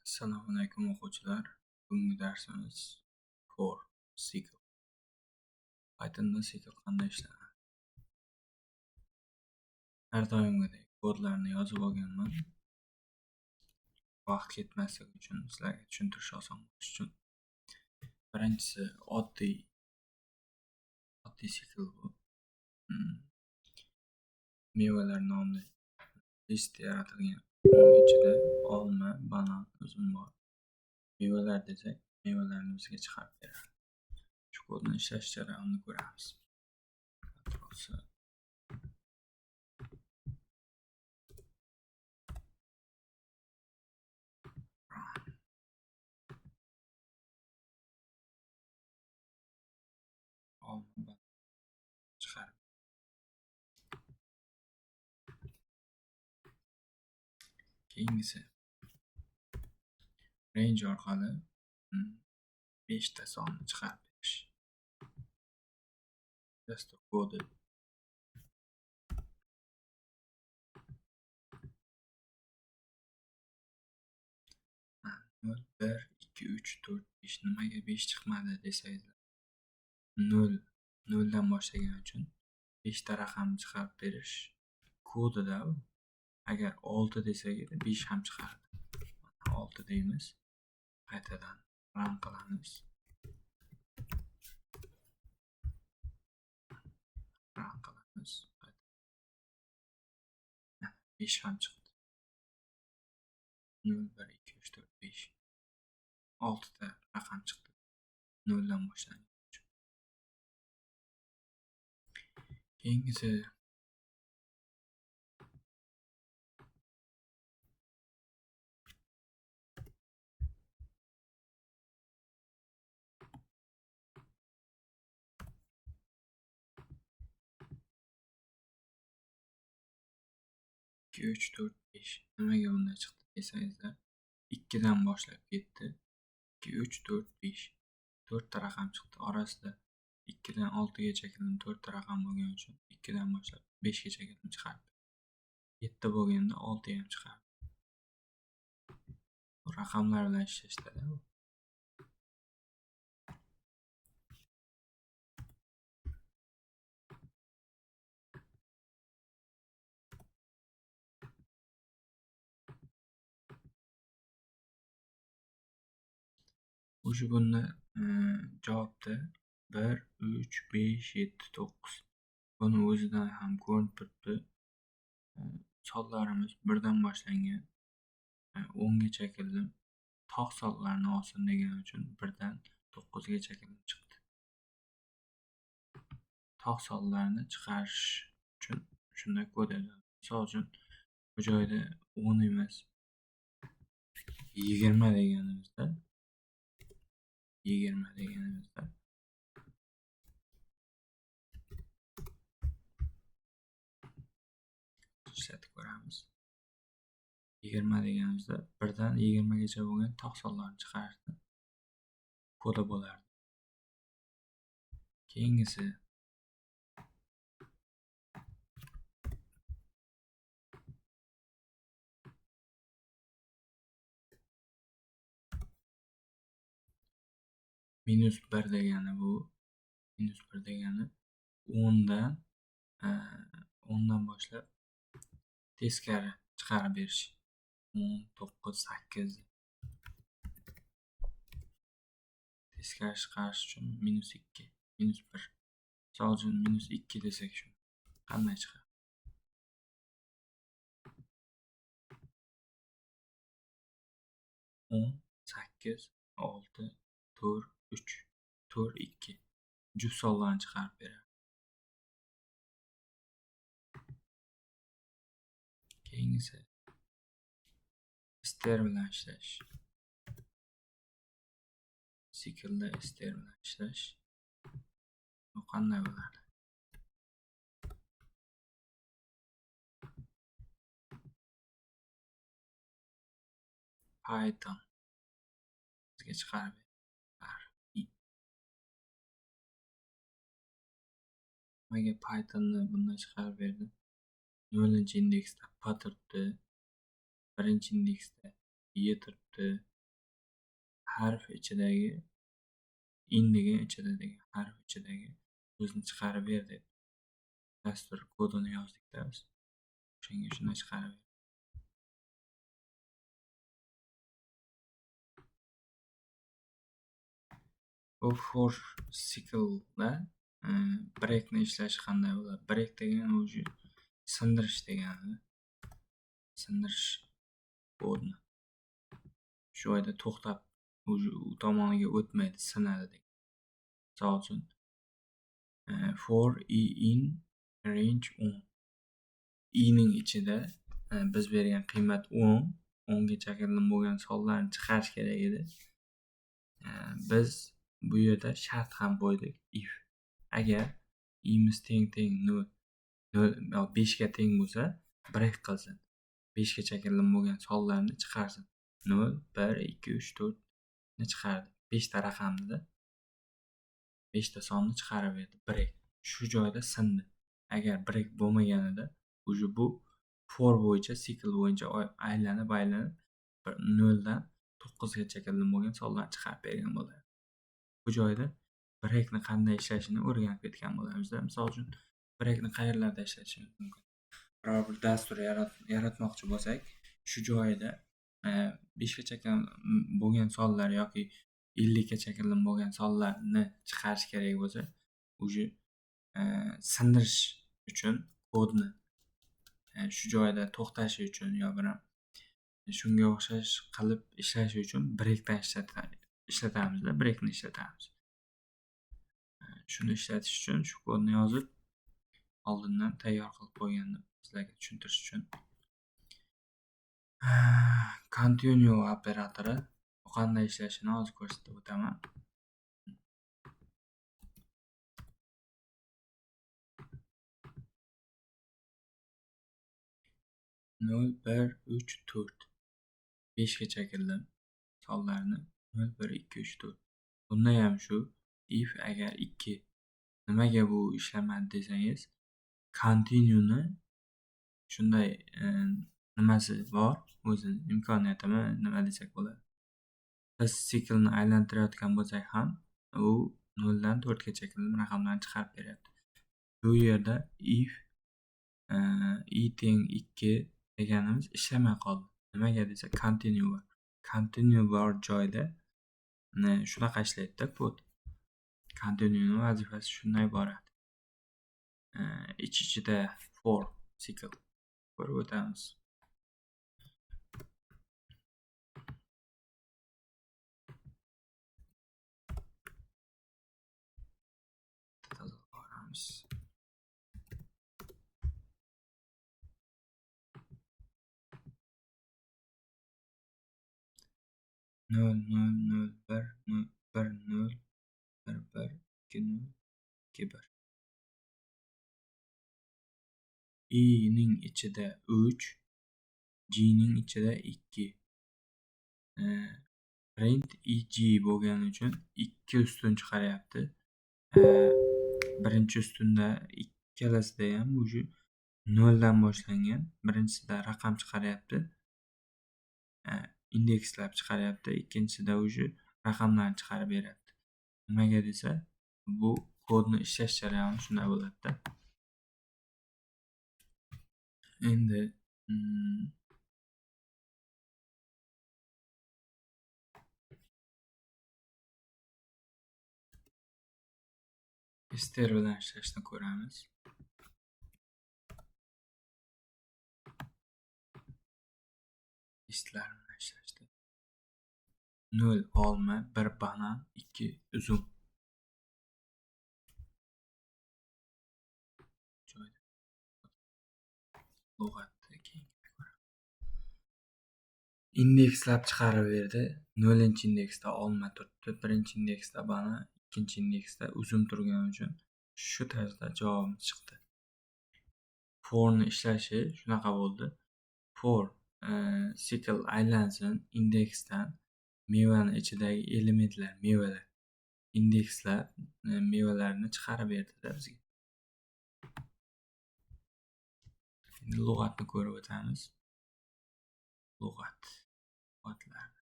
Assalomu alaykum o'quvchilar. Bugungi darsimiz for cycle. Pythonda cycle qanday ishlanadi? Har doimgidek kodlarni yozib olganman. Vaqt ketmasligi uchun, sizlarga tushuntirish oson bo'lishi uchun. Birinchisi oddiy cycle bu. Mevalar nomli list yaratilgan. Uning ichida olma, banan, uzum bor. Mevalar desak, mevalarni bizga chiqarib beradi. Shu kodni ishlash jarayonini ko'ramiz. Olma chiqarib. Keyingisi range orqali 5 ta sonni chiqarib berish. Dastur kodi. Nol, 1, 2, 3, 4, 5. Nimaga 5 chiqmadi desangizlar. 0 dan boshlagan uchun 5 ta raqam chiqarib berish kodida u. Agar 6 desak, 5 ham chiqaradi. 6 deymiz. Qaytadan run qilamiz. Run qilamiz. 5 ham chiqdi. 0, 1, 2, 3, 4, 5. 6 ta raqam chiqdi. 0 dan boshlangan uchun. Keyingisi ikki, 3, 4, 5. Nimaga bunday chiqdi desangizlar, 2 dan boshlab ketdi. 2, 3, 4, 5. 4 ta raqam chiqdi. Orasida 2 dan 6 gacha kelgan 4 ta raqam bo'lgani uchun 2 dan boshlab 5 gacha kelgan chiqardi. 7 bo'lganda 6 ham chiqardi. Bu raqamlar bilan ishlashda bu. O'sha bunda javobda 1, 3, 5, 7, 9. Buni o'zidan ham ko'rinib turibdi. Sonlarimiz 1 dan boshlangan. 10 gacha keldim. Tog' sonlarni olsin degani uchun 1 dan 9 gacha kelib chiqdi. Tog' sonlarni chiqarish uchun shunday kod yozadi. Misol uchun bu joyda 10 emas 20 deganimizda ishlatib ko'ramiz. 20 deganimizda 1 dan 20 gacha bo'lgan tog' sonlarni chiqarishdi. Kodi bo'lardi. Keyingisi minus 1 degani bu. Minus 1 degani 10 dan boshlab teskari chiqarib berish. 10, 9, 8. Teskari chiqarish uchun minus 2, minus 1. Misol uchun minus 2 desak shu. Qanday chiqadi? 10, 8, 6, 4, 3, 4, 2. Juft sonlarni chiqarib beradi. Keyingisi str bilan ishlash. Cycle'da str bilan ishlash. Bu qanday bo'ladi? Python bizga chiqarib beradi. Nimaga Pythonni bunday chiqarib berdi? 0-indeksda p turibdi. 1-indeksda y turibdi. harf ichidagi in degan ichida degan harf ichidagi so'zni chiqarib ber deb dastur kodini yozdikda biz. O'shanga shuni chiqarib ber. Bu for cycle'da breakni ishlashi qanday bo'ladi? Break degan o'zi sindirish degani. Sindirish kodni. Shu joyda to'xtab, u tomoniga o'tmaydi, sinadi degan. Misol uchun for i in range 10. I ning ichida biz bergan qiymat 10, 10 gacha kelin bo'lgan sonlarni chiqarish kerak edi. Biz bu yerda shart ham qo'ydik. If agar i'miz teng 0, 5 ga teng bo'lsa, break qilsin. 5 gacha kelin bo'lgan sonlarni chiqarsin. 0, 1, 2, 3, 4 ni chiqardi. 5 ta raqamni 5 ta sonni chiqarib berdi. Break. Shu joyda sindi. Agar break bo'lmaganida, o'zi bu for bo'yicha, cycle bo'yicha aylanib 0 dan 9 gacha kelin bo'lgan sonlarni chiqarib bergan bo'ladi. Bu joyda breakni qanday ishlashini o'rganib ketgan bo'lamiz. Misol uchun breakni qayerlarda ishlatishimiz mumkin? Biror bir dastur yaratmoqchi bo'lsak, shu joyida 5 gacha kelin bo'lgan sonlar yoki 50 gacha kelin bo'lgan sonlarni chiqarish kerak bo'lsa, o'zi sindirish uchun kodni shu joyda to'xtashi uchun yo biram shunga o'xshash qilib ishlashi uchun breakdan ishlatamizda, breakni ishlatamiz. Shuni ishlatish uchun shu kodni yozib, oldindan tayyor qilib qo'ygandim sizlarga tushuntirish uchun. Continue operatori qanday ishlashini hozir ko'rsatib o'taman. Nol, 1, 3, 4. 5 gacha keldim. Sonlarni 0, 1, 2, 3, 4. Bunda ham shu. If agar 2 nimaga bu ishlamadi desangiz, continue'ni shunday nimasi bor, o'zini imkoniyatimi nima desak bo'ladi. Biz cycle'ni aylantirayotgan bo'lsak ham, u 0 dan 4 gacha kelin raqamlarni chiqarib beryapti. Bu yerda if i teng 2 deganimiz ishlamay qoldi. Nimaga desa, continue bor. Continue bor joyda shunaqa ishlaydi-da kod. Continue'ning vazifasi shundan iborat. Ich-ichida for cycle ko'rib o'tamiz. Tozalab 0, 0, 0, 1, 0, 1, 0, 1, 1, 2, 0, 2, 1. I ning ichida 3, G ning ichida 2. Print EG bo'lgani uchun 2 ustun chiqaryapti. Birinchi ustunda ikkalasida ham o'sha 0 dan boshlangan. Birinchisida raqam chiqaryapti. Indekslab chiqaryapti. Ikkinchisida o'sha raqamlarni chiqarib beryapti. Nimaga desa, bu kodni ishlash jarayoni shunday bo'ladi-da. Endi str bilan ishlashni ko'ramiz. Listlar bilan ishlashdi. 0 olma, 1 banan, 2 uzum. Joyda lug'atda keyin indekslab chiqarib berdi. 0-indeksda olma turibdi, 1-indeksda banan, 2-indeksda uzum turgani uchun shu tarzda javobimiz chiqdi. For'ni ishlashi shunaqa bo'ldi. For cycle aylansin, indeksdan mevani ichidagi elementlar, mevalar, indekslar mevalarni chiqarib berdi-da bizga. Endi lug'atni ko'rib o'tamiz. Lug'atlar.